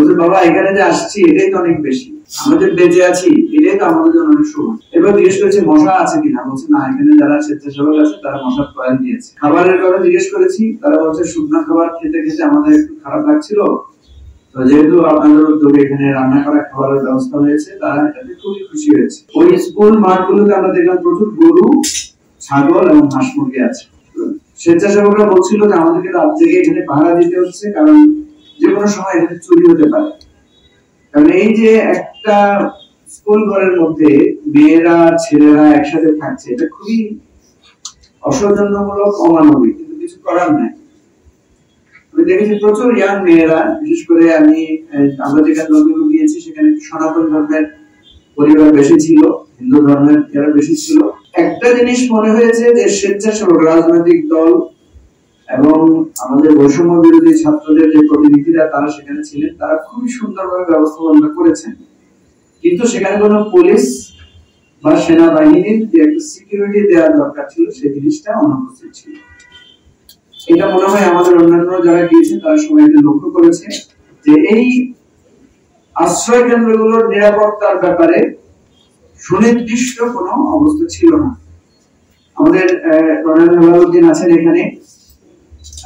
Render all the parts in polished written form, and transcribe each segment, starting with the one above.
বলছে বাবা এখানে যে আসছি এটাই তো অনেক বেশি, আমরা যে বেঁচে আছি এটাই তো আমাদের জন্য অনেক সুখ। এবার জিজ্ঞেস করেছে মশা আছে কিনা, বলছে না, এখানে যারা স্বেচ্ছাসেবক আছে তারা মশার কয়েল দিয়েছে। খাবারের কথা জিজ্ঞেস করেছি, তারা বলছে শুকনো খাবার খেতে খেতে আমাদের একটু খারাপ লাগছিল, তো যেহেতু আপনাদের উদ্যোগে এখানে রান্না করা খাবারের ব্যবস্থা হয়েছে, তারা এটাতে খুবই খুশি হয়েছে। ওই স্কুল মাঠগুলোতে আমরা দেখলাম প্রচুর গরু, ছাগল এবং হাঁস মুরগি আছে। স্বেচ্ছাসেবকরা বলছিল যে আমাদেরকে রাত জেগে এখানে পাহারা দিতে হচ্ছে, কারণ যে কোনো সময় এখানে চুরি হতে পারে। কারণ এই যে একটা স্কুল ঘরের মধ্যে মেয়েরা ছেলেরা একসাথে থাকছে, এটা খুবই অসৌজন্যমূলক, অমানবিক, কিন্তু কিছু করার নাই। আমি দেখেছি প্রচুর ইয়াং মেয়েরা, বিশেষ করে আমরা যেখানে নদীগুলো গিয়েছি সেখানে সনাতন ধর্মের পরিবার বেশি ছিল, হিন্দু ধর্মের এরা বেশি ছিল। একটা জিনিস মনে হয়েছে যে স্বেচ্ছাসেবক রাজনৈতিক দল এবং আমাদের বৈষম্য বিরোধী ছাত্রদের যে প্রতিনিধিরা তারা সেখানে ছিলেন, তারা খুবই সুন্দরভাবে ব্যবস্থাপনা করেছেন, কিন্তু সেখানে কোনো পুলিশ বা সেনাবাহিনীর যে একটা সিকিউরিটি দেওয়ার দরকার ছিল সেই জিনিসটা অনুপস্থিত ছিল। এটা মনে হয় আমাদের অন্যান্য যারা গিয়েছেন তারা সবাই এটা লক্ষ্য করেছে যে এই আশ্রয় কেন্দ্রগুলোর নিরাপত্তার ব্যাপারে সুনির্দিষ্ট কোনো অবস্থা ছিল না। আমাদের কর্নেল হেলালুদ্দিন আছেন এখানে।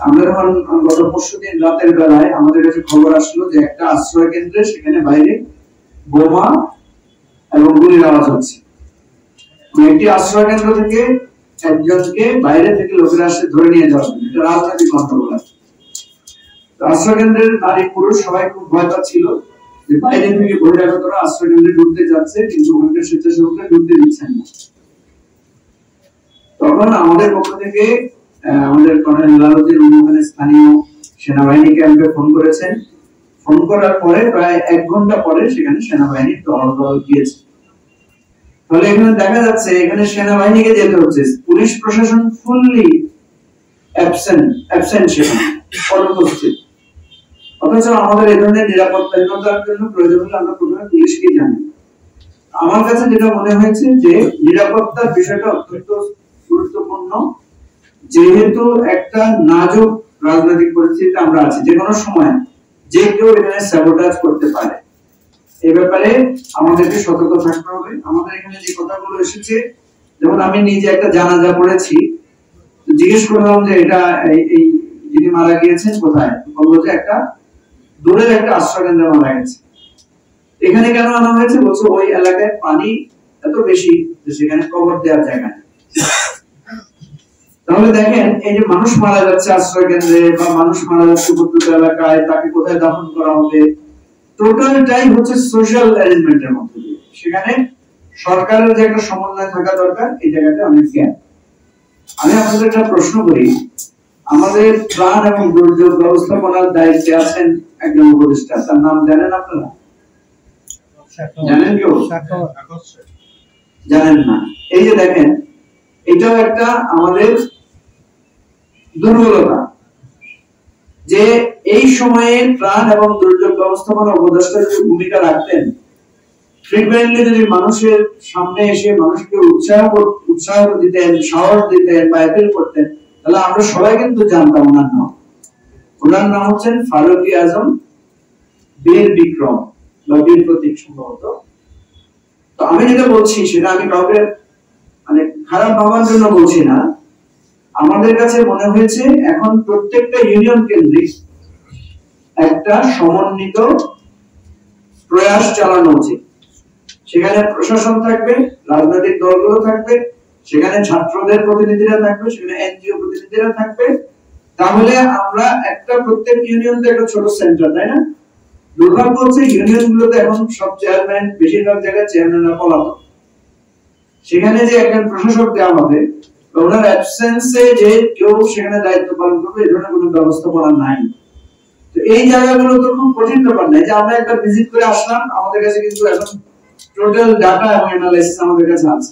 আমরা যখন গত পরশুদিন রাতের বেলায় আমাদের কাছে খবর আসলো যে একটা আশ্রয় কেন্দ্রে সেখানে বাইরে বোমা এবং গুলির আওয়াজ হচ্ছে। একটি আশ্রয় কেন্দ্র থেকে একজনকে বাইরে থেকে লোকেরা আসে ধরে নিয়ে যাওয়া, এটা রাজনৈতিক গন্ডগোল আছে। আশ্রয় কেন্দ্রের নারী পুরুষ সবাই খুব ভয় পাচ্ছিল যে বাইরে থেকে বহিরাগতরা আশ্রয় কেন্দ্রে ঢুকতে যাচ্ছে, কিন্তু ওখানকার স্বেচ্ছাসেবকরা ঢুকতে দিচ্ছেন না। তখন আমাদের পক্ষ থেকে আমাদের কর্নেল হেলালুদ্দিন ওখানে স্থানীয় সেনাবাহিনী ক্যাম্পে ফোন করেছেন। ফোন করার পরে প্রায় 1 ঘন্টা পরে সেখানে সেনাবাহিনীর দল গিয়েছে। তাহলে এখানে দেখা যাচ্ছে এখানে সেনাবাহিনীকে যেতে হচ্ছে, পুলিশ প্রশাসন ফুললি অ্যাবসেন্ট সেখানে, অনুপস্থিত। অথচ আমাদের এই ধরনের নিরাপত্তাহীনতার জন্য প্রয়োজন হলে আমরা প্রথমে পুলিশকে জানি। আমার কাছে যেটা মনে হয়েছে যে নিরাপত্তার বিষয়টা অত্যন্ত গুরুত্বপূর্ণ, যেহেতু একটা নাজুক রাজনৈতিক পরিস্থিতিতে আমরা আছি, যে কোনো সময় যে কেউ এখানে স্যাবোটাজ করতে পারে। এই ব্যাপারে আমাদেরকে সতর্ক থাকতে হবে। আমাদের এখানে যে কথাগুলো এসেছে, যেমন আমি নিজে একটা জানাজা পড়েছি, জিজ্ঞেস করলাম যে এটা এই যিনি মারা গিয়েছেন কোথায়, বললো যে একটা দূরের একটা আশ্রয় কেন্দ্রে মারা গেছে। এখানে কেন আনা হয়েছে, বলছে ওই এলাকায় পানি এত বেশি যে সেখানে কবর দেওয়ার জায়গা নেই। তাহলে দেখেন এই যে মানুষ মারা যাচ্ছে আশ্রয় কেন্দ্রে বা মানুষ মারা যাচ্ছে উপত্যকা এলাকায়, তাকে কোথায় দাফন করা হবে, টোটালটাই হচ্ছে সোশ্যাল অ্যারেঞ্জমেন্টের মধ্যে দিয়ে। সেখানে সরকারের যে একটা সমন্বয় থাকা দরকার, এই জায়গাটা অনেক গ্যাপ। আমি আপনাদের একটা প্রশ্ন করি, আমাদের ত্রাণ এবং দুর্যোগ ব্যবস্থাপনার দায়িত্বে আছেন একজন উপদেষ্টা, তার নাম জানেন আপনারা? জানেন কেউ? জানেন না? এই যে দেখেন, এটাও একটা আমাদের দুর্বলতা যে এই সময়ে ত্রাণ এবং দুর্যোগ ব্যবস্থাপনা উপদেষ্টা যদি ভূমিকা রাখতেন, ফ্রিকুয়েন্টলি যদি মানুষের সামনে এসে মানুষকে উৎসাহ দিতেন, সাহস দিতেন বা অ্যাপিল করতেন, তাহলে আমরা সবাই কিন্তু জানতাম ওনার নাম হচ্ছেন ফারুকী আজম বীর বিক্রম বা বীর প্রতীক সম্ভবত। তো আমি যেটা বলছি সেটা আমি কাউকে মানে খারাপ ভাবার জন্য বলছি না। আমাদের কাছে মনে হয়েছে এখন প্রত্যেকটা ইউনিয়ন কেন্দ্রিক একটা সমন্বিত প্রয়াস চালানো উচিত। সেখানে প্রশাসন থাকবে, রাজনৈতিক দলগুলো থাকবে, সেখানে ছাত্রদের প্রতিনিধিরা থাকবে, সেখানে এনজিও প্রতিনিধিরা থাকবে। তাহলে আমরা একটা প্রত্যেক ইউনিয়নে একটা ছোট সেন্টার, তাই না? দুর্ভাগ্য হচ্ছে ইউনিয়ন গুলোতে এখন সব চেয়ারম্যান, বেশিরভাগ জায়গায় চেয়ারম্যানরা পলাতক। সেখানে যে একজন প্রশাসক দেওয়া হবে, ওনার অ্যাবসেন্সে যে কেউ সেখানে দায়িত্ব পালন করবে, এই ধরনের কোনো ব্যবস্থাপনা নাই। তো এই জায়গাগুলো তো খুব কঠিন ব্যাপার নাই যে আমরা একবার ভিজিট করে আসলাম, আমাদের কাছে কিন্তু এখন টোটাল ডাটা এবং অ্যানালাইসিস আমাদের কাছে আছে।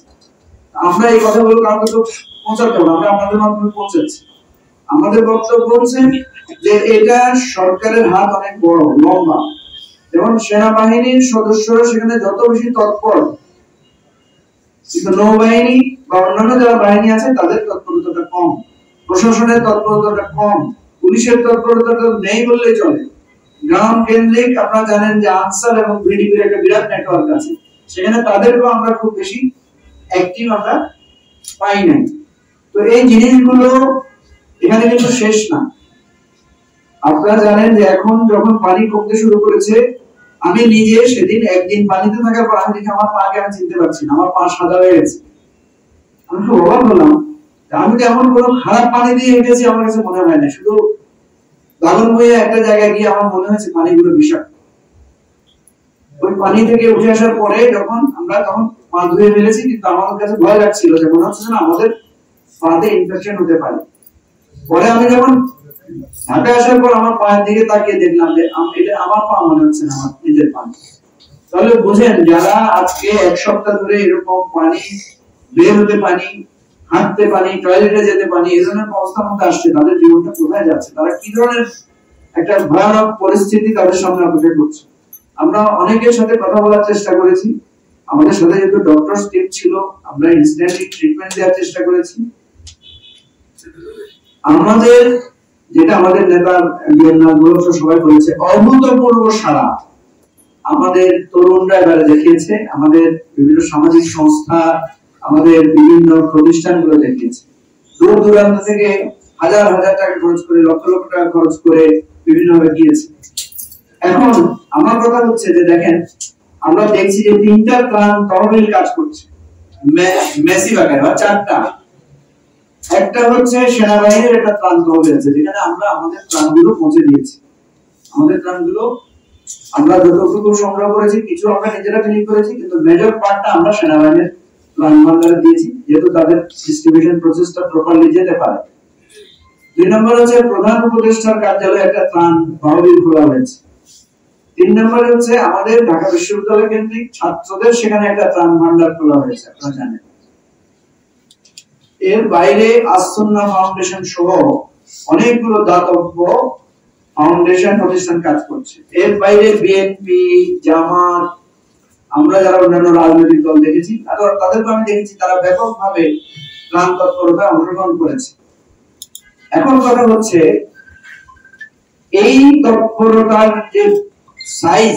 আমরা এই কথাগুলো কাউকে তো পৌঁছাতে হবে, আমরা আপনাদের মাধ্যমে পৌঁছাচ্ছি। আমাদের বক্তব্য হচ্ছে যে এটা সরকারের হাত অনেক বড়, লম্বা। যেমন সেনাবাহিনীর সদস্যরা সেখানে যত বেশি তৎপর, কিন্তু নৌবাহিনী বা অন্যান্য যারা বাহিনী আছে তাদের তৎপরতাটা কম, প্রশাসনের তৎপরতাটা কম, পুলিশের তৎপরতাটা নেই বললেই চলে। গ্রাম কেন্দ্রিক আপনারা জানেন যে আনসার এবং ভিডিপির একটা বিরাট নেটওয়ার্ক আছে, সেখানে তাদেরকেও আমরা খুব বেশি অ্যাক্টিভ আমরা পাই নাই। তো এই জিনিসগুলো এখানে কিন্তু শেষ না। আপনারা জানেন যে এখন যখন পানি কমতে শুরু করেছে, আমি নিজে সেদিন একদিন পানিতে থাকার পর আমি দেখি আমার পাকে আমি চিনতে পারছি না, আমার পা সাদা হয়ে গেছে। আমি খুব অবাক হলাম, আমি তো এমন কোনো খারাপ পানি দিয়ে হেঁটেছি আমার কাছে মনে হয় না, শুধু দাগনভূঞা একটা জায়গায় গিয়ে আমার মনে হয়েছে পানিগুলো বিষাক্ত। ওই পানি থেকে উঠে আসার পরে যখন আমরা তখন পা ধুয়ে ফেলেছি, কিন্তু আমার কাছে ভয় লাগছিল যে মনে হচ্ছে না আমাদের পাতে ইনফেকশন হতে পারে। পরে আমি যখন ঢাকা আসার পর আমার পায়ের দিকে তাকিয়ে দেখলাম যে এটা আমার পা মনে হচ্ছে না, আমার নিজের পা। তাহলে বুঝেন, যারা আজকে এক সপ্তাহ ধরে এরকম পানি বের হতে পানি, হাঁটতে পানি, টয়লেটে যেতে পানি, এই ধরনের অবস্থার মধ্যে আসছে, তাদের জীবনটা কোথায় যাচ্ছে, তারা কি ধরনের একটা ভয়ানক পরিস্থিতি তাদের সামনে অপেক্ষা করছে। আমরা অনেকের সাথে কথা বলার চেষ্টা করেছি, আমাদের সাথে যেহেতু ডক্টরস টিম ছিল, আমরা ইনস্ট্যান্টলি ট্রিটমেন্ট দেওয়ার চেষ্টা করেছি। আমাদের যেটা আমাদের নেতার সবাই বলেছে, অভূতপূর্ব সাড়া আমাদের তরুণরা এবারে দেখিয়েছে, আমাদের বিভিন্ন সামাজিক সংস্থা, আমাদের বিভিন্ন প্রতিষ্ঠানগুলো দেখিয়েছে। দূর দূরান্ত থেকে হাজার হাজার টাকা খরচ করে, লক্ষ লক্ষ টাকা খরচ করে বিভিন্ন ভাবে গিয়েছে। এখন আমার কথা হচ্ছে যে দেখেন, আমরা দেখছি যে 3টা ত্রাণ তহবিল কাজ করছে মেসিভ আকারে, বা 4টা। একটা হচ্ছে সেনাবাহিনীর একটা ত্রাণ তহবিল আছে, যেখানে আমরা আমাদের ত্রাণগুলো পৌঁছে দিয়েছি। আমাদের ত্রাণগুলো আমরা যতটুকু সংগ্রহ করেছি, কিছু আমরা নিজেরা ফিলিং করেছি, কিন্তু মেজর পার্টটা আমরা সেনাবাহিনীর ত্রাণ ভান্ডারে দিয়েছি, যেহেতু তাদের ডিস্ট্রিবিউশন প্রসেসটা প্রপারলি যেতে পারে। 2 নম্বর হচ্ছে প্রধান উপদেষ্টার কার্যালয়ে একটা ত্রাণ তহবিল খোলা হয়েছে। 3 নম্বর হচ্ছে আমাদের ঢাকা বিশ্ববিদ্যালয় কেন্দ্রিক ছাত্রদের সেখানে একটা ত্রাণ ভান্ডার খোলা হয়েছে, আপনারা জানেন। এর বাইরে আসুন্নাহ ফাউন্ডেশন সহ অনেকগুলো দাতব্য ফাউন্ডেশন প্রতিষ্ঠান কাজ করছে। এর বাইরে বিএনপি, জামাত, আমরা যারা অন্যান্য রাজনৈতিক দল দেখেছি, তাদেরকে আমি দেখেছি তারা ব্যাপকভাবে ত্রাণ তৎপরতায় অংশগ্রহণ করেছে। এখন কথা হচ্ছে, এই তৎপরতার যে সাইজ,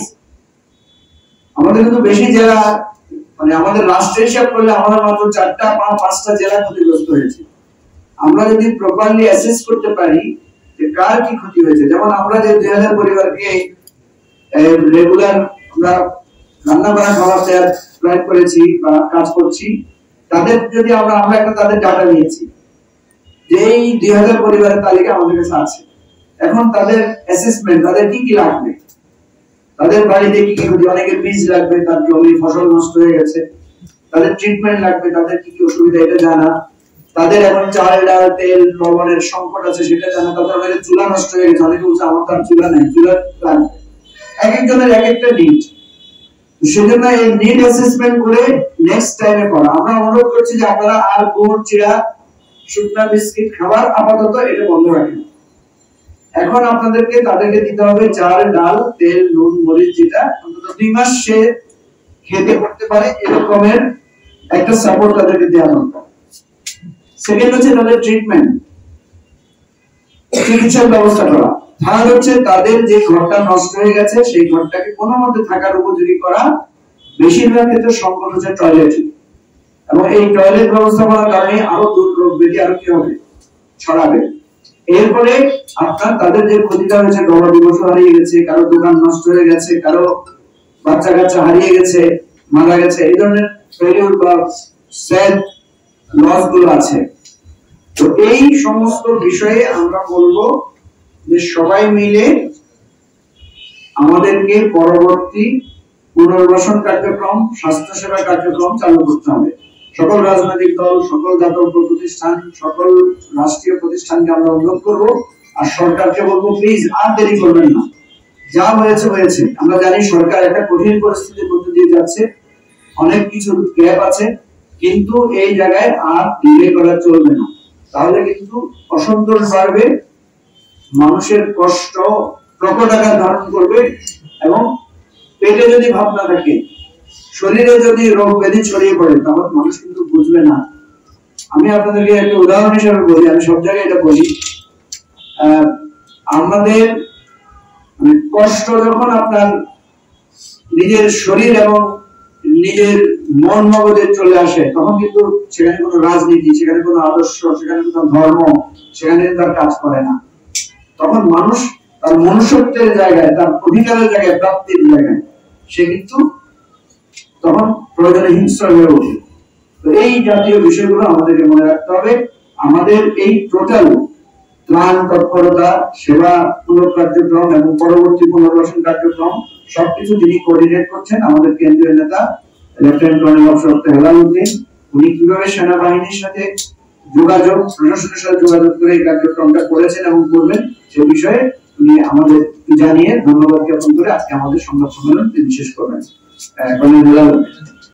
আমাদের কিন্তু বেশি জেলা, মানে আমাদের রাষ্ট্র হিসাব করলে আমাদের মাত্র 4টা বা 5টা জেলা ক্ষতিগ্রস্ত হয়েছে। আমরা যদি প্রপারলি অ্যাসেস করতে পারি যে কার কি ক্ষতি হয়েছে, যেমন আমরা যে 2000 পরিবারকে রেগুলার আমরা রান্না করা খাবার দেওয়ার প্ল্যান করেছি বা কাজ করছি, তাদের যদি আমরা একটা তাদের ডাটা নিয়েছি যে এই 2000 পরিবারের তালিকা আমাদের কাছে আছে। এখন তাদের অ্যাসেসমেন্ট, তাদের কি কি লাগবে, তাদের বাড়িতে কি কি ক্ষতি, অনেকের বীজ লাগবে, তার জমি ফসল নষ্ট হয়ে গেছে, তাদের ট্রিটমেন্ট লাগবে, তাদের কি কি অসুবিধা এটা জানা, তাদের এখন চাল ডাল তেল লবণের সংকট আছে সেটা জানা, তাদের অনেকের চুলা নষ্ট হয়ে গেছে, অনেকে বলছে আমার তার চুলা নাই, চুলা লাগবে। এক একজনের এক একটা নিড, সেজন্য এই নিড অ্যাসেসমেন্ট করে নেক্সট টাইমে করা। আমরা অনুরোধ করছি যে আপনারা আর গুড়, চিড়া, শুকনা বিস্কিট খাবার আপাতত এটা বন্ধ রাখেন। এখন আপনাদেরকে তাদেরকে দিতে হবে চাল ডাল তেল নুন মরিচ, যেটা অন্তত 2 মাস সে খেতে করতে পারে, এরকমের একটা সাপোর্ট তাদেরকে দেওয়া দরকার। সেকেন্ড হচ্ছে তাদের ট্রিটমেন্ট, চিকিৎসার ব্যবস্থা করা। থার্ড হচ্ছে তাদের যে ঘরটা নষ্ট হয়ে গেছে সেই ঘরটাকে কোনো মতে থাকার উপযোগী করা। বেশিরভাগ ক্ষেত্রে সংকট হচ্ছে টয়লেট, এবং এই টয়লেট ব্যবস্থাপনার কারণে আরো রোগ ব্যাধি আরো কি হবে, ছড়াবে। এরপরে আপনার তাদের যে ক্ষতিটা হয়েছে, গবাদি পশু হারিয়ে গেছে, কারো দোকান নষ্ট হয়ে গেছে, কারো বাচ্চা কাচ্চা হারিয়ে গেছে, মারা গেছে, এই ধরনের ফেলিউর বা স্যাড লস গুলো আছে। তো এই সমস্ত বিষয়ে আমরা বলবো যে সবাই মিলে আমাদেরকে পরবর্তী পুনর্বাসন কার্যক্রম, স্বাস্থ্যসেবা কার্যক্রম চালু করতে হবে। সকল রাজনৈতিক দল, সকল দাতব্য প্রতিষ্ঠান, সকল রাষ্ট্রীয় প্রতিষ্ঠানকে আমরা অনুরোধ করবো, আর সরকারকে বলবো প্লিজ আর দেরি করবেন না, যা হয়েছে হয়েছে। আমরা জানি সরকার একটা কঠিন পরিস্থিতির মধ্যে দিয়ে যাচ্ছে, অনেক কিছু গ্যাপ আছে, কিন্তু এই জায়গায় আর ডিলে করা চলবে না, তাহলে কিন্তু অসন্তোষ বাড়বে, মানুষের কষ্ট প্রকট আকার ধারণ করবে, এবং পেটে যদি ভাব না থাকে, শরীরে যদি রোগ ব্যাধি ছড়িয়ে পড়ে, তাহলে মানুষ কিন্তু বুঝবে না। আমি আপনাদেরকে একটা উদাহরণ হিসেবে বলি, আমি সব জায়গায় এটা বলি, আমাদের কষ্ট যখন আপনার নিজের শরীর এবং নিজের মন মগজে চলে আসে, তখন কিন্তু সেখানে কোনো রাজনীতি, সেখানে কোনো আদর্শ, সেখানে কোনো ধর্ম, সেখানে তার কাজ করে না। তখন মানুষ তার মনুষ্যত্বের জায়গায়, তার অধিকারের জায়গায়, প্রাপ্তির জায়গায় সে কিন্তু তখন প্রয়োজনে হিংস্র হয়ে ওঠে। তো এই জাতীয় বিষয়গুলো আমাদেরকে মনে রাখতে হবে। আমাদের এই টোটাল ত্রাণ তৎপরতা, সেবা পুনঃকার্যক্রম এবং পরবর্তী পুনর্বাসন কার্যক্রম সবকিছু যিনি কোঅর্ডিনেট করছেন আমাদের কেন্দ্রীয় নেতা lieutenant colonel officer Helal Uddin. উনি কিভাবে সেনাবাহিনীর সাথে যোগাযোগ, প্রশাসনের সাথে যোগাযোগ করে এই কার্যক্রমটা করেছেন এবং করবেন সে বিষয়ে উনি আমাদের জানিয়ে ধন্যবাদ জ্ঞাপন করে আজকে আমাদের সংবাদ সম্মেলন বিশেষ করবেন কর্নেল হেলাল।